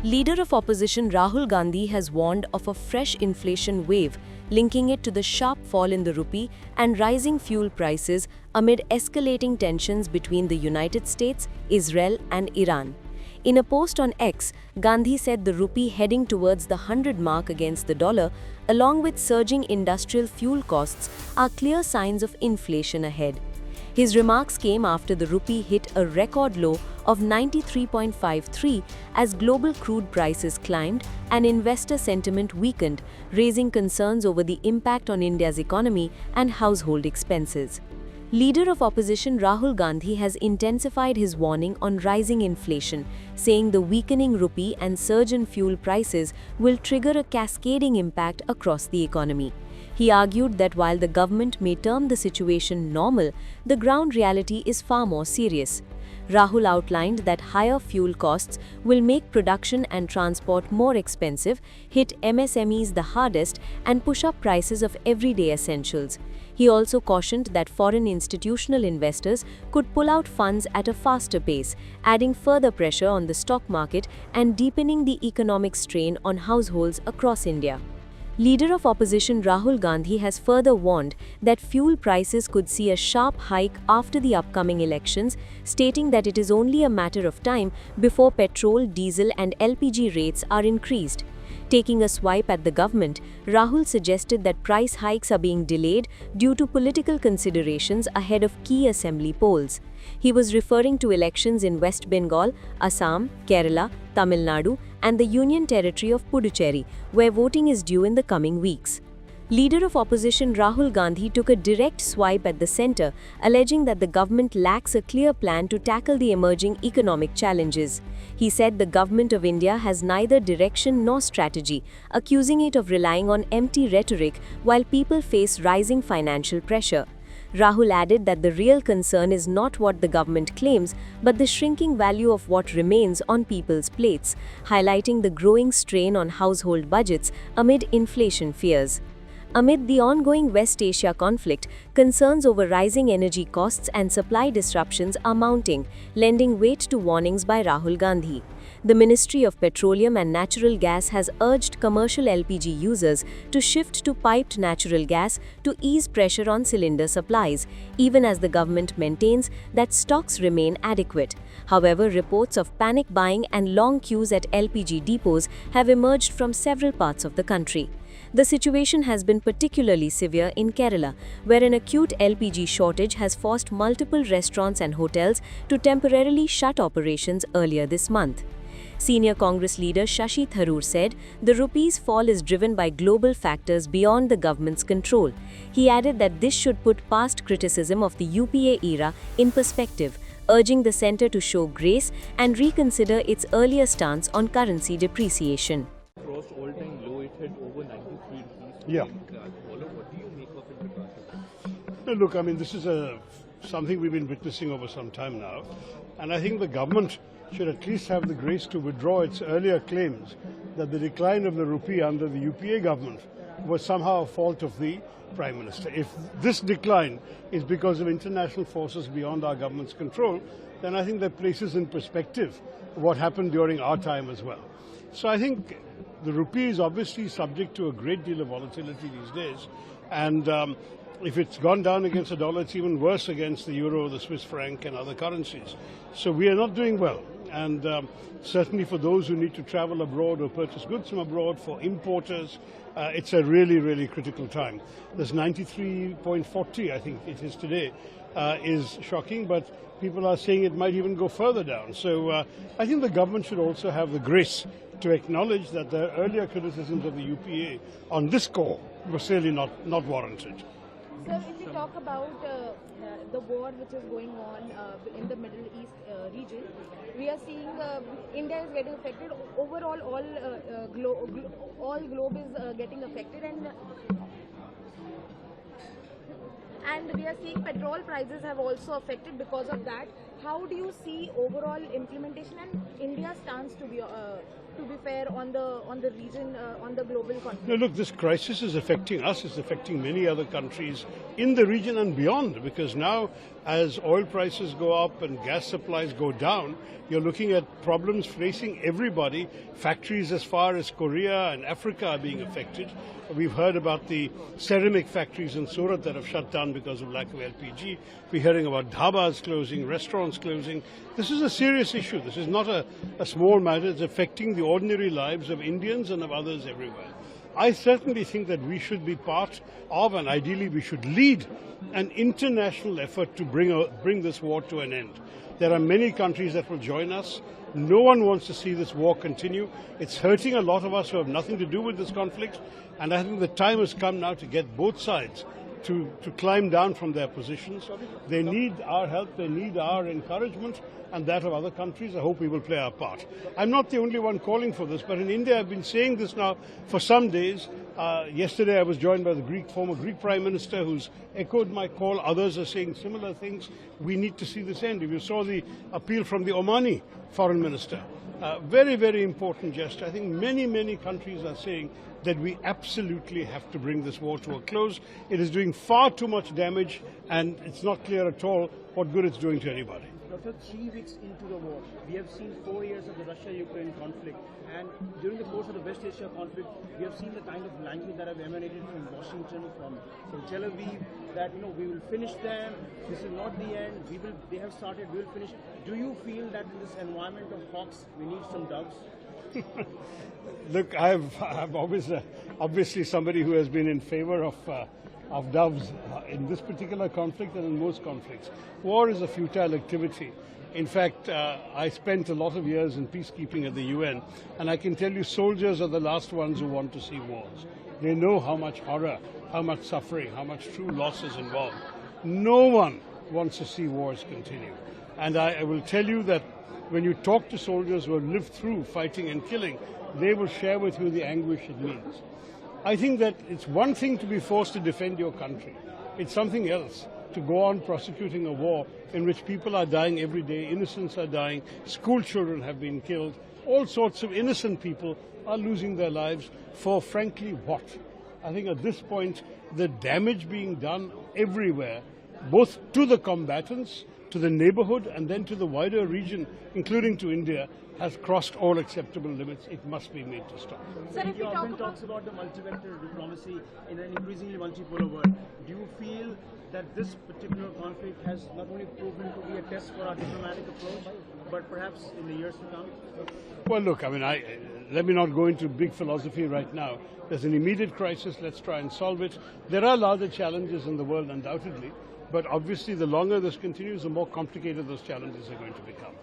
Leader of Opposition Rahul Gandhi has warned of a fresh inflation wave, linking it to the sharp fall in the rupee and rising fuel prices amid escalating tensions between the United States, Israel, and Iran. In a post on X, Gandhi said the rupee heading towards the 100 mark against the dollar, along with surging industrial fuel costs, are clear signs of inflation ahead. His remarks came after the rupee hit a record low of 93.53 as global crude prices climbed and investor sentiment weakened, raising concerns over the impact on India's economy and household expenses. Leader of Opposition Rahul Gandhi has intensified his warning on rising inflation, saying the weakening rupee and surge in fuel prices will trigger a cascading impact across the economy. He argued that while the government may term the situation normal, the ground reality is far more serious. Rahul outlined that higher fuel costs will make production and transport more expensive, hit MSMEs the hardest, and push up prices of everyday essentials. He also cautioned that foreign institutional investors could pull out funds at a faster pace, adding further pressure on the stock market and deepening the economic strain on households across India. Leader of Opposition Rahul Gandhi has further warned that fuel prices could see a sharp hike after the upcoming elections, stating that it is only a matter of time before petrol, diesel, and LPG rates are increased. Taking a swipe at the government, Rahul suggested that price hikes are being delayed due to political considerations ahead of key assembly polls. He was referring to elections in West Bengal, Assam, Kerala, Tamil Nadu, and the Union Territory of Puducherry, where voting is due in the coming weeks. Leader of Opposition Rahul Gandhi took a direct swipe at the centre, alleging that the government lacks a clear plan to tackle the emerging economic challenges. He said the government of India has neither direction nor strategy, accusing it of relying on empty rhetoric while people face rising financial pressure. Rahul added that the real concern is not what the government claims, but the shrinking value of what remains on people's plates, highlighting the growing strain on household budgets amid inflation fears. Amid the ongoing West Asia conflict, concerns over rising energy costs and supply disruptions are mounting, lending weight to warnings by Rahul Gandhi. The Ministry of Petroleum and Natural Gas has urged commercial LPG users to shift to piped natural gas to ease pressure on cylinder supplies, even as the government maintains that stocks remain adequate. However, reports of panic buying and long queues at LPG depots have emerged from several parts of the country. The situation has been particularly severe in Kerala, where an acute LPG shortage has forced multiple restaurants and hotels to temporarily shut operations earlier this month. Senior Congress leader Shashi Tharoor said the rupee's fall is driven by global factors beyond the government's control. He added that this should put past criticism of the UPA era in perspective, urging the centre to show grace and reconsider its earlier stance on currency depreciation. Crossed all-time low, it hit over 93 rupees. Yeah. What do you make of it because of that? No, look, I mean, this is something we've been witnessing over some time now, and I think the government should at least have the grace to withdraw its earlier claims that the decline of the rupee under the UPA government was somehow a fault of the Prime Minister. If this decline is because of international forces beyond our government's control, then I think that places in perspective what happened during our time as well. So I think the rupee is obviously subject to a great deal of volatility these days, and if it's gone down against the dollar, it's even worse against the euro, the Swiss franc, and other currencies. So we are not doing well, and certainly for those who need to travel abroad or purchase goods from abroad, for importers, it's a really, really critical time. This 93.40, I think it is today, is shocking, but people are saying it might even go further down. So I think the government should also have the grace to acknowledge that the earlier criticisms of the UPA on this score were certainly not warranted. Sir, if we talk about the war which is going on in the Middle East region, we are seeing India is getting affected. Overall, all globe is getting affected, and we are seeing petrol prices have also affected because of that. How do you see overall implementation and India's stance to be to be fair on the region, on the global conflict? No, look, this crisis is affecting us. It's affecting many other countries in the region and beyond, because now as oil prices go up and gas supplies go down, you're looking at problems facing everybody. Factories as far as Korea and Africa are being affected. We've heard about the ceramic factories in Surat that have shut down because of lack of LPG. We're hearing about dhabas closing, restaurants closing. This is a serious issue. This is not a small matter. It's affecting the ordinary lives of Indians and of others everywhere. I certainly think that we should be part of, and ideally we should lead, an international effort to bring this war to an end. There are many countries that will join us. No one wants to see this war continue. It's hurting a lot of us who have nothing to do with this conflict, and I think the time has come now to get both sides to climb down from their positions. They need our help, they need our encouragement, and that of other countries. I hope we will play our part. I'm not the only one calling for this, but in India I've been saying this now for some days. Yesterday I was joined by the former Greek Prime Minister, who's echoed my call. Others are saying similar things. We need to see this end. If you saw the appeal from the Omani Foreign Minister, very, very important gesture. I think many countries are saying that we absolutely have to bring this war to a close. It is doing far too much damage, and it's not clear at all what good it's doing to anybody. Doctor, 3 weeks into the war, we have seen 4 years of the Russia-Ukraine conflict, and during the course of the West Asia conflict, we have seen the kind of language that have emanated from Washington, from Tel Aviv, that we will finish them. This is not the end. They have started. We will finish. Do you feel that in this environment of hawks, we need some doves? Look, I'm always obviously somebody who has been in favor of doves in this particular conflict and in most conflicts. War is a futile activity. In fact, I spent a lot of years in peacekeeping at the UN, and I can tell you soldiers are the last ones who want to see wars. They know how much horror, how much suffering, how much true loss is involved. No one wants to see wars continue. And I will tell you that when you talk to soldiers who have lived through fighting and killing, they will share with you the anguish it means. I think that it's one thing to be forced to defend your country. It's something else to go on prosecuting a war in which people are dying every day, innocents are dying, school children have been killed, all sorts of innocent people are losing their lives for, frankly, what? I think at this point, the damage being done everywhere, both to the combatants, to the neighborhood, and then to the wider region, including to India, has crossed all acceptable limits. It must be made to stop. Sir, if we India often talks about the multivector diplomacy in an increasingly multipolar world. Do you feel that this particular conflict has not only proven to be a test for our diplomatic approach, but perhaps in the years to come? Well, look, let me not go into big philosophy right now. There's an immediate crisis. Let's try and solve it. There are larger challenges in the world, undoubtedly. But obviously, the longer this continues, the more complicated those challenges are going to become.